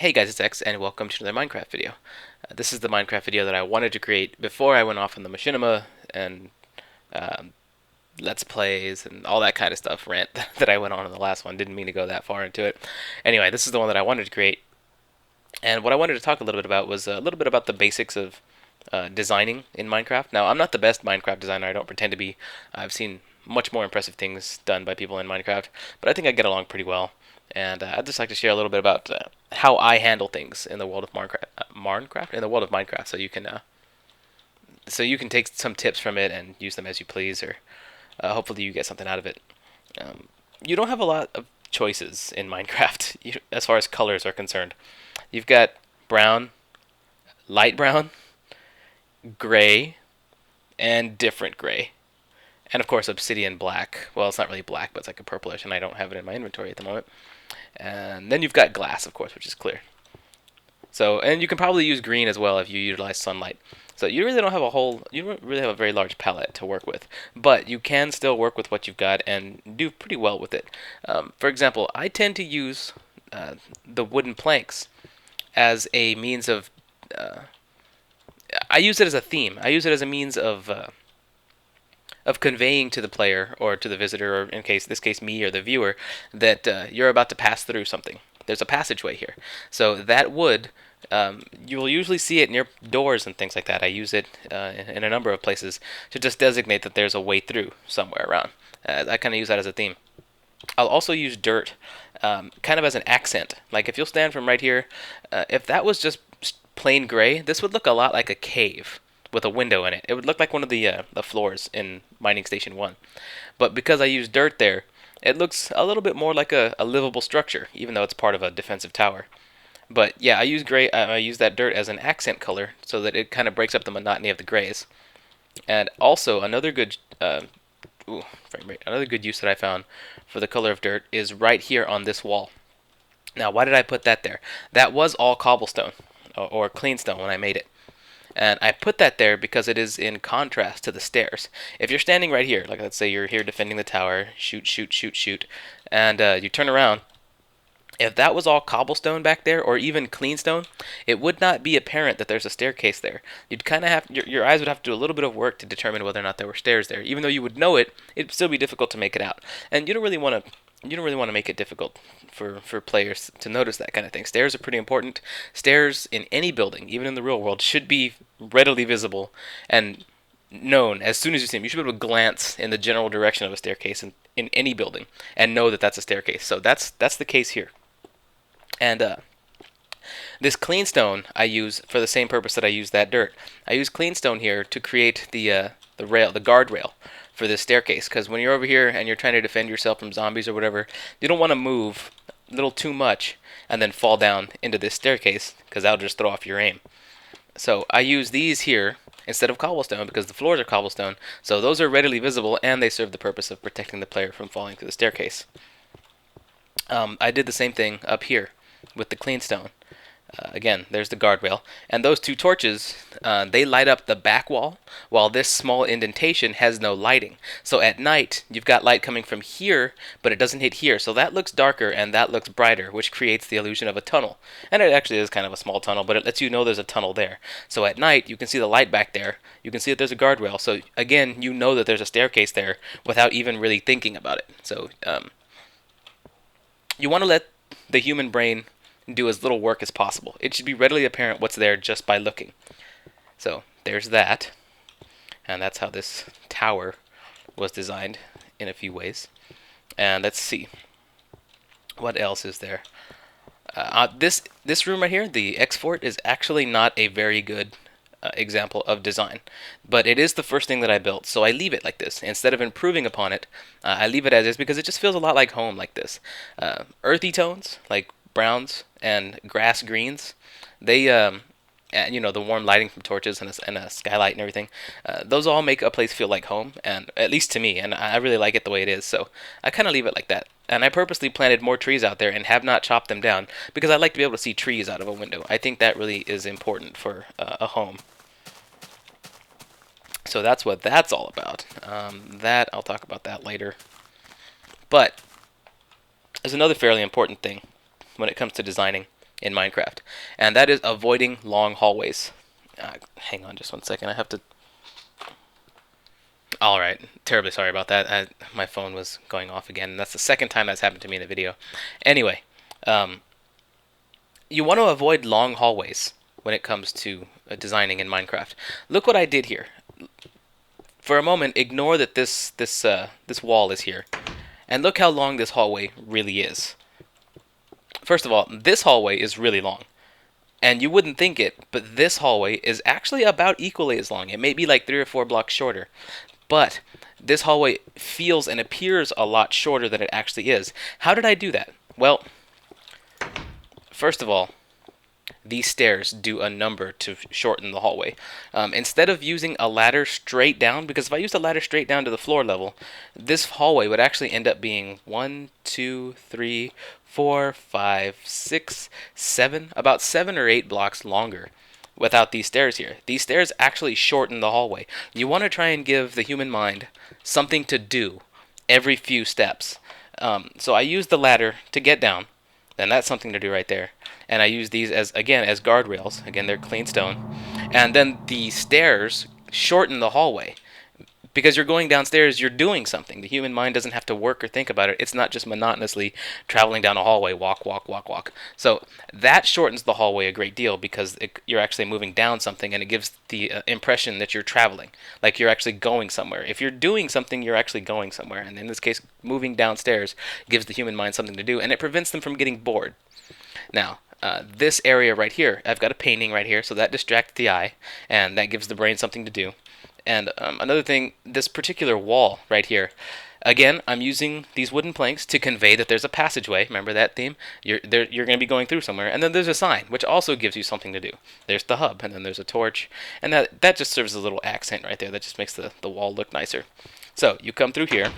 Hey guys, it's X, and welcome to another Minecraft video. This is the Minecraft video that I wanted to create before I went off on the machinima and um, Let's Plays and all that kind of stuff rant that I went on in the last one. Didn't mean to go that far into it. Anyway, this is the one that I wanted to create, and what I wanted to talk a little bit about was a little bit about the basics of designing in Minecraft. Now, I'm not the best Minecraft designer, I don't pretend to be. I've seen much more impressive things done by people in Minecraft, but I think I get along pretty well. And I'd just like to share a little bit about how I handle things in the world of Minecraft, in the world of Minecraft, so you can take some tips from it and use them as you please, or hopefully you get something out of it. Um, you don't have a lot of choices in Minecraft as far as colors are concerned. You've got brown, light brown, gray, and different gray. And of course, obsidian black. Well, it's not really black, but it's like a purplish, and I don't have it in my inventory at the moment. And then you've got glass, of course, which is clear. So, and you can probably use green as well if you utilize sunlight. So you don't really have a very large palette to work with, but you can still work with what you've got and do pretty well with it. For example, I tend to use the wooden planks as a means of. I use it as a theme. I use it as a means of conveying to the player or to the visitor, or in this case me or the viewer, that you're about to pass through something. There's a passageway here. So that wood, you will usually see it near doors and things like that. I use it in a number of places to just designate that there's a way through somewhere around. I kind of use that as a theme. I'll also use dirt kind of as an accent. Like if you'll stand from right here, if that was just plain gray, this would look a lot like a cave with a window in it. It would look like one of the floors in Mining Station 1. But because I use dirt there, it looks a little bit more like a livable structure, even though it's part of a defensive tower. But yeah, I use that dirt as an accent color so that it kind of breaks up the monotony of the grays. And also another good use that I found for the color of dirt is right here on this wall. Now, why did I put that there? That was all cobblestone or clean stone when I made it. And I put that there because it is in contrast to the stairs. If you're standing right here, like let's say you're here defending the tower, shoot, shoot, shoot, shoot, and you turn around, if that was all cobblestone back there, or even clean stone, it would not be apparent that there's a staircase there. You'd kind of have your eyes would have to do a little bit of work to determine whether or not there were stairs there. Even though you would know it, it'd still be difficult to make it out. And you don't really want to make it difficult for players to notice that kind of thing. Stairs are pretty important. Stairs in any building, even in the real world, should be readily visible and known as soon as you see them. You should be able to glance in the general direction of a staircase in any building and know that that's a staircase. So that's the case here. And this clean stone I use for the same purpose that I use that dirt. I use clean stone here to create the guardrail for this staircase. Because when you're over here and you're trying to defend yourself from zombies or whatever, you don't want to move a little too much and then fall down into this staircase, because that'll just throw off your aim. So I use these here instead of cobblestone because the floors are cobblestone. So those are readily visible and they serve the purpose of protecting the player from falling through the staircase. I did the same thing up here with the clean stone. Again, there's the guardrail. And those two torches, they light up the back wall, while this small indentation has no lighting. So at night, you've got light coming from here, but it doesn't hit here. So that looks darker and that looks brighter, which creates the illusion of a tunnel. And it actually is kind of a small tunnel, but it lets you know there's a tunnel there. So at night, you can see the light back there. You can see that there's a guardrail. So again, you know that there's a staircase there without even really thinking about it. So you want to let the human brain do as little work as possible. It should be readily apparent what's there just by looking. So there's that. And that's how this tower was designed in a few ways. And let's see. What else is there? This room right here, the X fort, is actually not a very good example of design. But it is the first thing that I built, so I leave it like this. Instead of improving upon it, I leave it as is because it just feels a lot like home like this. Earthy tones, like browns and grass greens, they and the warm lighting from torches and a skylight and everything, those all make a place feel like home, and at least to me, and I really like it the way it is, so I kind of leave it like that. And I purposely planted more trees out there and have not chopped them down because I like to be able to see trees out of a window. I think that really is important for a home. So that's what that's all about. That I'll talk about that later. But there's another fairly important thing when it comes to designing, in Minecraft, and that is avoiding long hallways. Hang on just one second. I have to. All right, terribly sorry about that. My phone was going off again, and that's the second time that's happened to me in a video. Anyway, um, you want to avoid long hallways when it comes to designing in Minecraft. Look what I did here. For a moment, ignore that this wall is here, and look how long this hallway really is. First of all, this hallway is really long. And you wouldn't think it, but this hallway is actually about equally as long. It may be like 3 or 4 blocks shorter. But this hallway feels and appears a lot shorter than it actually is. How did I do that? Well, first of all, these stairs do a number to shorten the hallway. Instead of using a ladder straight down, because if I used a ladder straight down to the floor level, this hallway would actually end up being 1, 2, 3, 4, 5, 6, 7, about 7 or 8 blocks longer without these stairs here. These stairs actually shorten the hallway. You want to try and give the human mind something to do every few steps. So I use the ladder to get down, and that's something to do right there. And I use these as guardrails. Again, they're clean stone. And then the stairs shorten the hallway. Because you're going downstairs, you're doing something. The human mind doesn't have to work or think about it. It's not just monotonously traveling down a hallway, walk, walk, walk, walk. So that shortens the hallway a great deal because you're actually moving down something, and it gives the impression that you're traveling, like you're actually going somewhere. If you're doing something, you're actually going somewhere. And in this case, moving downstairs gives the human mind something to do, and it prevents them from getting bored. Now, this area right here, I've got a painting right here, so that distracts the eye, and that gives the brain something to do. And another thing, this particular wall right here, again, I'm using these wooden planks to convey that there's a passageway. Remember that theme? You're going to be going through somewhere. And then there's a sign, which also gives you something to do. There's the hub, and then there's a torch. And that just serves as a little accent right there. That just makes the wall look nicer. So you come through here,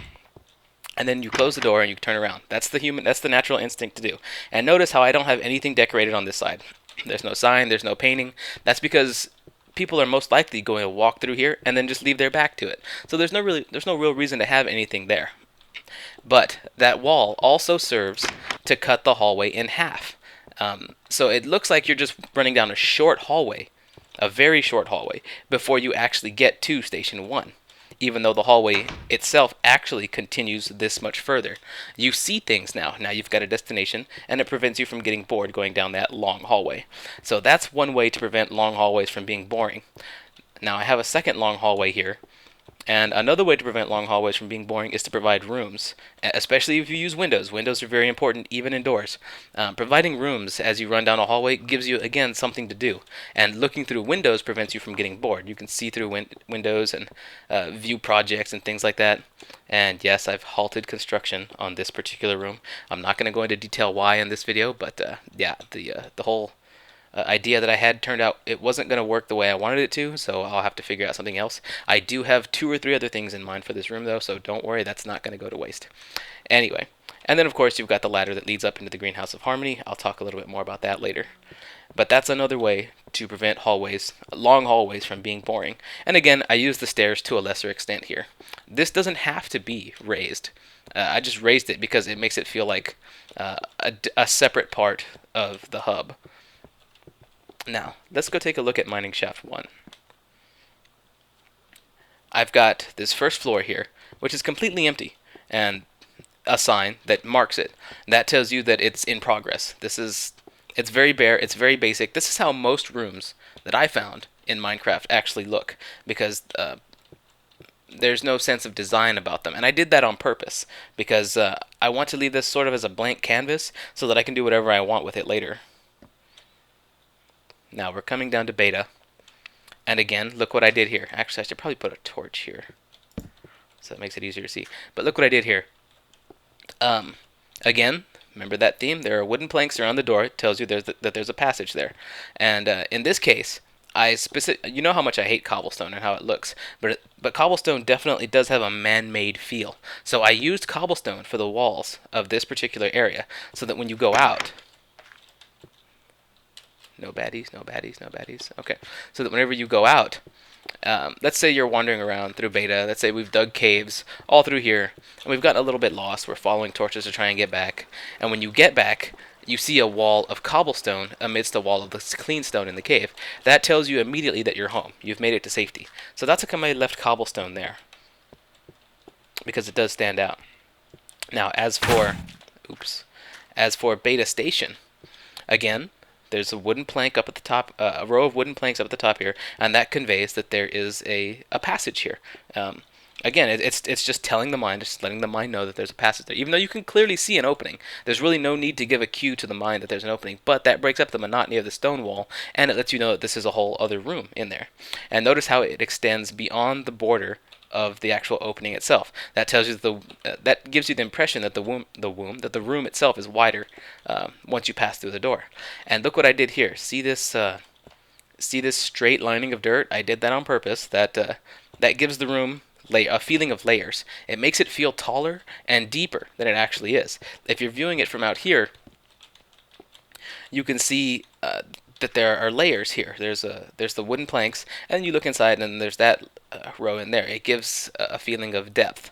and then you close the door and you turn around. That's the natural instinct to do. And notice how I don't have anything decorated on this side. There's no sign, there's no painting. That's because people are most likely going to walk through here and then just leave their back to it. So there's no real reason to have anything there. But that wall also serves to cut the hallway in half. So it looks like you're just running down a short hallway, a very short hallway, before you actually get to Station 1. Even though the hallway itself actually continues this much further. You see things now. Now you've got a destination, and it prevents you from getting bored going down that long hallway. So that's one way to prevent long hallways from being boring. Now I have a second long hallway here. And another way to prevent long hallways from being boring is to provide rooms, especially if you use windows. Windows are very important even indoors. Providing rooms as you run down a hallway gives you, again, something to do. And looking through windows prevents you from getting bored. You can see through windows and view projects and things like that. And yes, I've halted construction on this particular room. I'm not going to go into detail why in this video, but yeah, the whole idea that I had turned out it wasn't going to work the way I wanted it to, so I'll have to figure out something else. I do have 2 or 3 other things in mind for this room, though, so don't worry, that's not going to go to waste. Anyway, and then of course you've got the ladder that leads up into the Greenhouse of Harmony. I'll talk a little bit more about that later. But that's another way to prevent long hallways from being boring. And again, I use the stairs to a lesser extent here. This doesn't have to be raised. I just raised it because it makes it feel like a separate part of the hub. Now, let's go take a look at Mining Shaft 1. I've got this first floor here, which is completely empty, and a sign that marks it. That tells you that it's in progress. It's very bare, it's very basic. This is how most rooms that I found in Minecraft actually look, because there's no sense of design about them. And I did that on purpose, because I want to leave this sort of as a blank canvas so that I can do whatever I want with it later. Now we're coming down to beta, and again, look what I did here. Actually, I should probably put a torch here, so that makes it easier to see. But look what I did here. Again, remember that theme? There are wooden planks around the door. It tells you that there's a passage there. And in this case, you know how much I hate cobblestone and how it looks, but cobblestone definitely does have a man-made feel. So I used cobblestone for the walls of this particular area, so that when you go out. No baddies, no baddies, no baddies. Okay, so that whenever you go out, let's say you're wandering around through beta, let's say we've dug caves all through here, and we've gotten a little bit lost, we're following torches to try and get back, and when you get back, you see a wall of cobblestone amidst a wall of the clean stone in the cave, that tells you immediately that you're home. You've made it to safety. So that's how come I left cobblestone there, because it does stand out. Now, as for Beta Station, again, there's a wooden plank up at the top, a row of wooden planks up at the top here, and that conveys that there is a passage here. Again, it's just telling the mind, just letting the mind know that there's a passage there. Even though you can clearly see an opening, there's really no need to give a cue to the mind that there's an opening. But that breaks up the monotony of the stone wall, and it lets you know that this is a whole other room in there. And notice how it extends beyond the border of the actual opening itself. That tells you that gives you the impression that the room itself is wider once you pass through the door. And look what I did here. See this straight lining of dirt? I did that on purpose. That gives the room a feeling of layers. It makes it feel taller and deeper than it actually is. If you're viewing it from out here, you can see that there are layers here. There's the wooden planks, and you look inside, and there's that row in there. It gives a feeling of depth.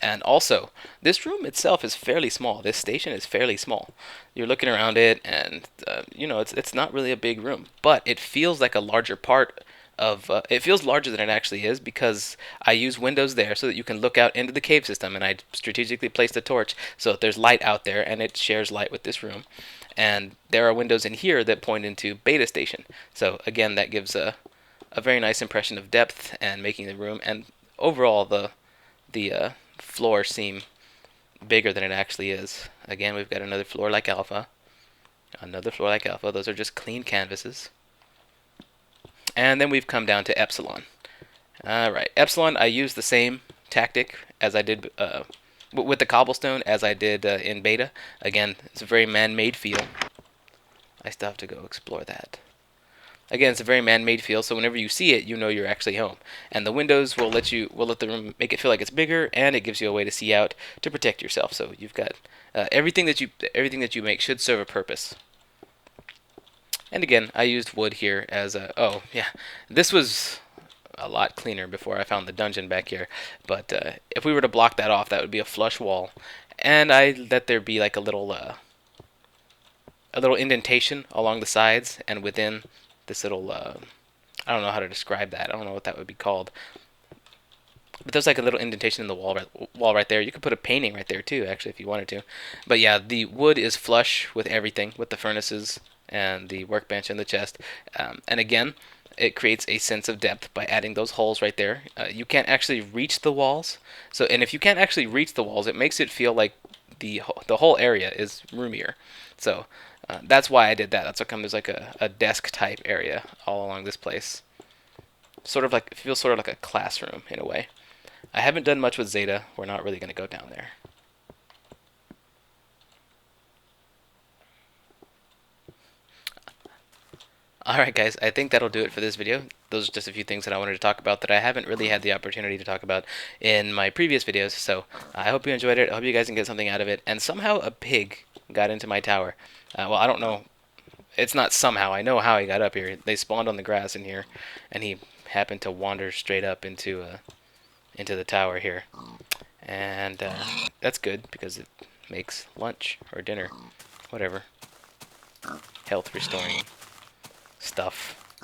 And also, this room itself is fairly small. This station is fairly small. You're looking around it, and it's not really a big room, but it feels like a larger part of. It feels larger than it actually is because I use windows there so that you can look out into the cave system, and I strategically placed a torch so that there's light out there, and it shares light with this room. And there are windows in here that point into Beta Station. So again, that gives a very nice impression of depth and making the room and overall the floor seem bigger than it actually is. Again, we've got another floor like Alpha. Another floor like Alpha. Those are just clean canvases. And then we've come down to Epsilon. Alright, Epsilon, I used the same tactic as I did with the cobblestone as I did in Beta. Again, it's a very man-made feel. I still have to go explore that. Again, it's a very man-made feel, so whenever you see it, you know you're actually home. And the windows will let the room make it feel like it's bigger, and it gives you a way to see out to protect yourself. So you've got everything that you make should serve a purpose. And again, I used wood here as a. Oh yeah, this was a lot cleaner before I found the dungeon back here. But if we were to block that off, that would be a flush wall, and I let there be like a little indentation along the sides and within this little. I don't know how to describe that. I don't know what that would be called. But there's like a little indentation in the wall right there. You could put a painting right there too, actually, if you wanted to. But yeah, the wood is flush with everything, with the furnaces and the workbench and the chest. And again, it creates a sense of depth by adding those holes right there. You can't actually reach the walls. And if you can't actually reach the walls, it makes it feel like the whole area is roomier. So that's why I did that. That's how come there's like a desk type area all along this place. It feels sort of like a classroom in a way. I haven't done much with Zeta. We're not really going to go down there. Alright guys, I think that'll do it for this video. Those are just a few things that I wanted to talk about that I haven't really had the opportunity to talk about in my previous videos. So I hope you enjoyed it. I hope you guys can get something out of it. And somehow a pig got into my tower. Well, I don't know. It's not somehow. I know how he got up here. They spawned on the grass in here, and he happened to wander straight up into the tower here. And that's good because it makes lunch or dinner, whatever, health restoring stuff.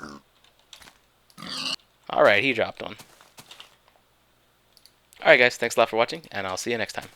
Alright, he dropped one. Alright guys, thanks a lot for watching, and I'll see you next time.